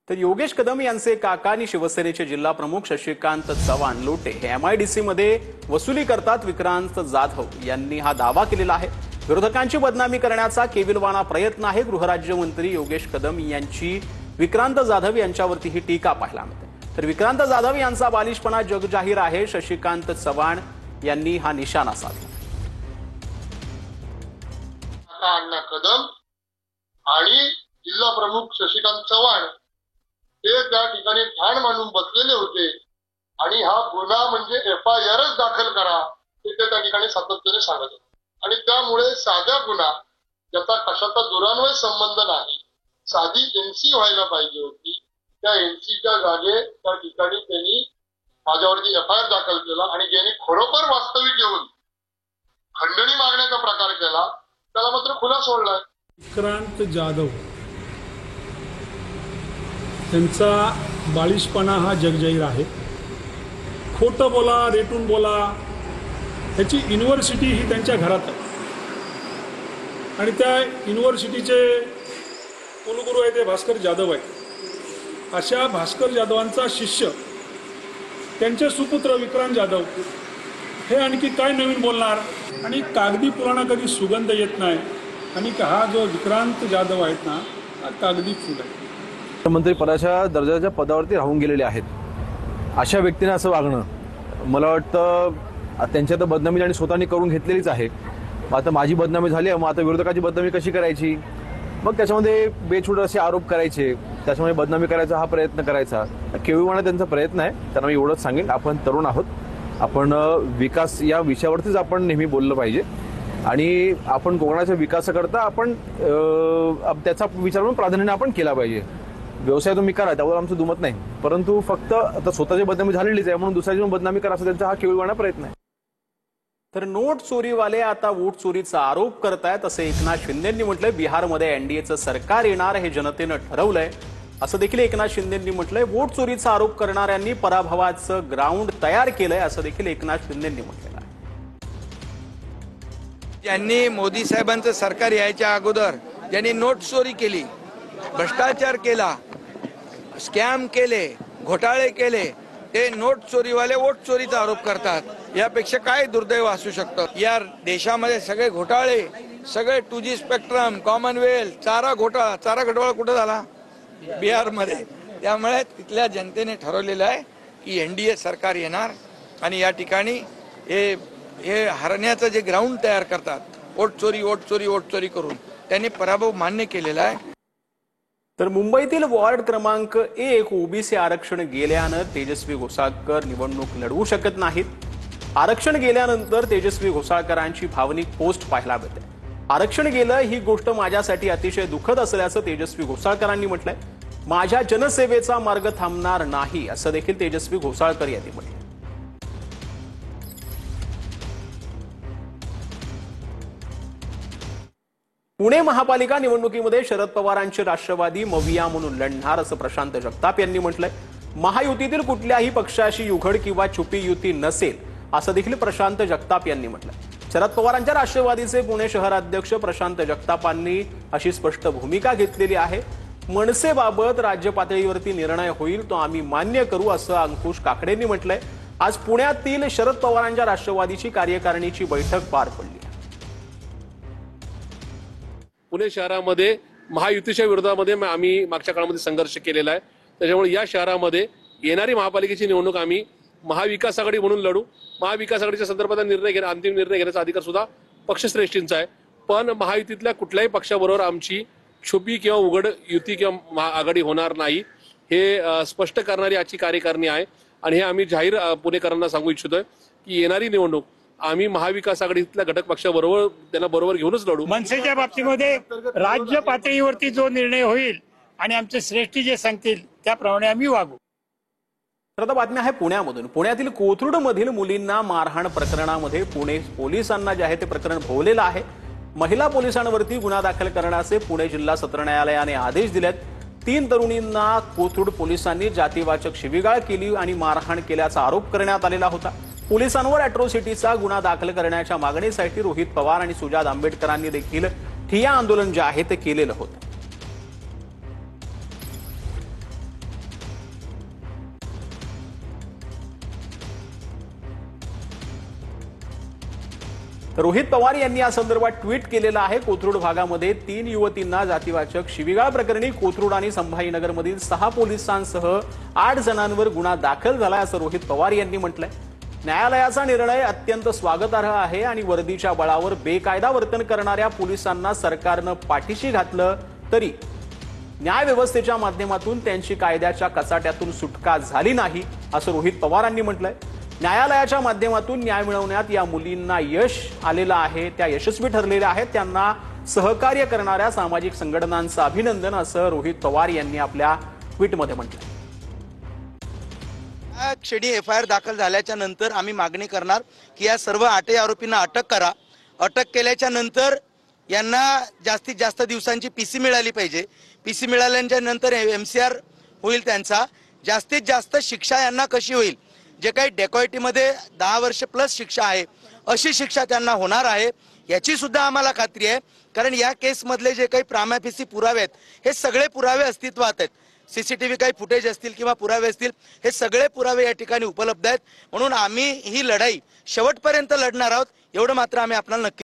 तर योगेश कदम यांचे काका आणि शिवसेनेचे जिल्हा प्रमुख शशिकांत चव्हाण लोटे हे एमआयडीसी मध्ये वसुली करतात विक्रांत जाधव यांनी हा दावा केलेला आहे। विरोधकांची बदनामी करण्याचा केविलवाणा प्रयत्न आहे। गृहराज्यमंत्री योगेश कदम यांची विक्रांत जाधव यांच्यावरती ही टीका पाहायला मिळते। तर विक्रांत जाधव यांचा बालिशपणा जगजाहीर आहे। शशिकांत चव्हाण यांनी हा निशाणा साधला। अण्णा कदम आणि जिल्हा प्रमुख शशिकांत चव्हाण ते त्या ठिकाणी ठाण मांडून बसलेले होते आणि हा गुन्हा म्हणजे एफआयआरच दाखल करा हे ते त्या ठिकाणी सातत्याने सांगत होते। आणि त्यामुळे साधा गुन्हा ज्याचा कशाचा दुरान्वय संबंध नाही, साधी एनसी व्हायला पाहिजे होती, त्या एनसीच्या जागे त्या ठिकाणी त्यांनी माझ्यावरती एफआयआर दाखल केला आणि ज्यांनी खरोखर वास्तविक येऊन खंडणी मागण्याचा प्रकार केला त्याला मात्र खुला सोडलाय। विक्रांत जाधव त्यांचा बालिशपणा हा जगजाहीर आहे। खोटं बोला, रेटून बोला, त्याची युनिव्हर्सिटी ही त्यांच्या घरात आहे आणि त्या युनिव्हर्सिटीचे कुलगुरू आहे ते भास्कर जाधव आहे। अशा भास्कर जाधवांचा शिष्य त्यांचे सुपुत्र विक्रांत जाधव हे आणखी काय नवीन बोलणार। आणि कागदी पुराणा कधी सुगंध येत नाही आणि हा जो विक्रांत जाधव आहेत ना हा कागदी फुल आहे। मंत्री पदाच्या दर्जाच्या पदावरती राहून गेलेले आहेत अशा व्यक्तींना असं वागणं मला वाटतं त्यांच्या तर बदनामी आणि स्वतःनी करून घेतलेलीच आहे। आता माझी बदनामी झाली, मग आता विरोधकाची बदनामी कशी करायची, मग त्याच्यामध्ये बेछूट असे आरोप करायचे, त्याच्यामध्ये बदनामी करायचा हा प्रयत्न करायचा केविलवाणा त्यांचा प्रयत्न आहे। त्यांना मी एवढंच सांगेन, आपण तरुण आहोत, आपण विकास या विषयावरतीच आपण नेहमी बोललं पाहिजे आणि आपण कोकणाच्या विकासाकरता आपण त्याचा विचार म्हणून प्राधान्याने आपण केला पाहिजे। व्यवसाय तुम्ही करा, त्यावर आमचं दुमत नाही, परंतु फक्त आता स्वतःची बदनामी झालेलीच आहे म्हणून दुसऱ्याची बदनामी करा असा त्यांचा हा केविलवाणा प्रयत्न आहे। तर नोट चोरीवाले आता वोट चोरीचा आरोप करतायत असं एकनाथ शिंदेंनी म्हटलंय। बिहारमध्ये एनडीएचं सरकार येणार हे जनतेनं ठरवलंय असं देखील एकनाथ शिंदेंनी म्हटलंय। वोट चोरीचा आरोप करणाऱ्यांनी पराभवाचं ग्राउंड तयार केलंय असं देखील एकनाथ शिंदेंनी म्हटलेलं आहे। ज्यांनी मोदी साहेबांचं सरकार यायच्या अगोदर ज्यांनी नोट चोरी केली, भ्रष्टाचार केला, स्कॅम केले, घोटाळे केले, ते नोट चोरीवाले वोट चोरीचा आरोप करतात। यापेक्षा काय दुर्दैव असू शकतं। या देशामध्ये सगळे घोटाळे, सगळे 2G स्पेक्ट्रम, कॉमनवेल्थ, चारा घोटाळा कुठं झाला? बिहारमध्ये। त्यामुळे तिथल्या जनतेने ठरवलेलं आहे की एनडीए सरकार येणार आणि या ठिकाणी हे हरण्याचं जे ग्राउंड तयार करतात, वोट चोरी करून त्यांनी पराभव मान्य केलेला आहे। तर मुंबईतील वॉर्ड क्रमांक 1 ओबीसी आरक्षण गेल्यानं तेजस्वी घोसाळकर निवडणूक लढवू शकत नाहीत। आरक्षण गेल्यानंतर तेजस्वी घोसाळकरांची भावनिक पोस्ट पाहायला मिळते। आरक्षण गेलं ही गोष्ट माझ्यासाठी अतिशय दुःखद असल्याचं तेजस्वी घोसाळकरांनी म्हटलंय। माझ्या जनसेवेचा मार्ग थांबणार नाही असं देखील तेजस्वी घोसाळकर यांनी म्हटलं। पुणे महापालिका निवडणुकीमध्ये शरद पवारांचे राष्ट्रवादी मविया म्हणून लढणार असं प्रशांत जगताप यांनी म्हटलंय। महायुतीतील कुठल्याही पक्षाशी युघड किंवा छुपी युती नसेल असं देखील प्रशांत जगताप यांनी म्हटलंय। शरद पवारांच्या राष्ट्रवादीचे पुणे शहराध्यक्ष प्रशांत जगतापांनी अशी स्पष्ट भूमिका घेतलेली आहे। मनसेबाबत राज्य पातळीवरती निर्णय होईल तो आम्ही मान्य करू असं अंकुश काकडेंनी म्हटलंय। आज पुण्यातील शरद पवारांच्या राष्ट्रवादीची कार्यकारिणीची बैठक पार पडली। पुणे शहरामध्ये महायुतीच्या विरोधामध्ये आम्ही मागच्या काळामध्ये संघर्ष केलेला आहे। त्याच्यामुळे या शहरामध्ये येणारी महापालिकेची निवडणूक आम्ही महाविकास आघाडी म्हणून लढू। महाविकास आघाडीच्या संदर्भात अंतिम निर्णय घेण्याचा अधिकार सुद्धा पक्षश्रेष्ठींचा आहे, पण महायुतीतल्या कुठल्याही पक्षाबरोबर आमची छुपी किंवा उघड युती किंवा आघाडी होणार नाही हे स्पष्ट करणारी आजची कार्यकारिणी आहे। आणि हे आम्ही जाहीर पुणेकरांना सांगू इच्छितोय की येणारी निवडणूक आम्ही महाविकास आघाडीतल्या घटक पक्षाबरोबर त्यांना बरोबर घेऊनच लढू। मनसेच्या बाबतीमध्ये राज्य पातळीवरती जो निर्णय होईल आणि आमचे श्रेष्ठी जे सांगतील त्याप्रमाणे आम्ही वागू। तर आता बातमी आहे पुण्यामधून। पुण्यातील कोथरूडमधील मुलींना मारहाण प्रकरणामध्ये पुणे पोलिसांना जे आहे ते प्रकरण भोवलेलं आहे। महिला पोलिसांवरती गुन्हा दाखल करण्याचे पुणे जिल्हा सत्र न्यायालयाने आदेश दिलेत। 3 तरुणींना कोथरूड पोलिसांनी जातीवाचक शिवीगाळ केली आणि मारहाण केल्याचा आरोप करण्यात आलेला होता। पोलिसांवर अॅट्रॉसिटीचा गुन्हा दाखल करण्याच्या मागणीसाठी रोहित पवार आणि सुजात आंबेडकरांनी देखील ठिय्या आंदोलन जे आहे ते केलेलं होतं। रोहित पवार यांनी या संदर्भात ट्विट केलेलं आहे. कोथरूड भागामध्ये 3 युवतींना जातीवाचक शिवीगाळ प्रकरणी कोथरूड आणि संभाजीनगरमधील 6 पोलिसांसह 8 जणांवर गुन्हा दाखल झालाय असं रोहित पवार यांनी म्हटलंय. न्यायालयाचा निर्णय अत्यंत स्वागतार्ह आहे आणि वर्दीच्या बळावर बेकायदा वर्तन करणाऱ्या पोलिसांना सरकारनं पाठीशी घातलं तरी न्याय व्यवस्थेच्या माध्यमातून त्यांची कायद्याच्या कचाट्यातून सुटका झाली नाही असं रोहित पवारांनी म्हटलंय. न्यायालयाच्या माध्यमातून न्याय मिळवण्यात या मुलींना यश आलेलं आहे, त्या यशस्वी ठरलेल्या आहेत. त्यांना सहकार्य करणाऱ्या सामाजिक संघटनांचं अभिनंदन असं रोहित पवार यांनी आपल्या ट्विटमध्ये म्हटलंय. या क्षणी FIR दाखल झाल्याच्या नंतर आम्ही मागणी करणार की या सर्व 8 आरोपींना अटक करा. अटक केल्याच्या नंतर यांना जास्तीत जास्त दिवसांची PC मिळाली पाहिजे. PC मिळाल्याच्या नंतर MCR होईल त्यांचा. जास्तीत जास्त शिक्षा यांना कशी होईल, जे काही डेकॉइटीमध्ये 10 वर्ष प्लस शिक्षा आहे अशी शिक्षा त्यांना होणार आहे याची सुद्धा आम्हाला खात्री आहे. कारण या केसमधले जे काही प्रामाफिसी पुरावे आहेत हे सगळे पुरावे अस्तित्वात आहेत. CCTV काही फुटेज असतील किंवा पुरावे असतील, हे सगळे पुरावे या ठिकाणी उपलब्ध आहेत. म्हणून आम्ही ही लढाई शेवटपर्यंत लढणार आहोत एवढं मात्र आम्ही आपल्याला नक्की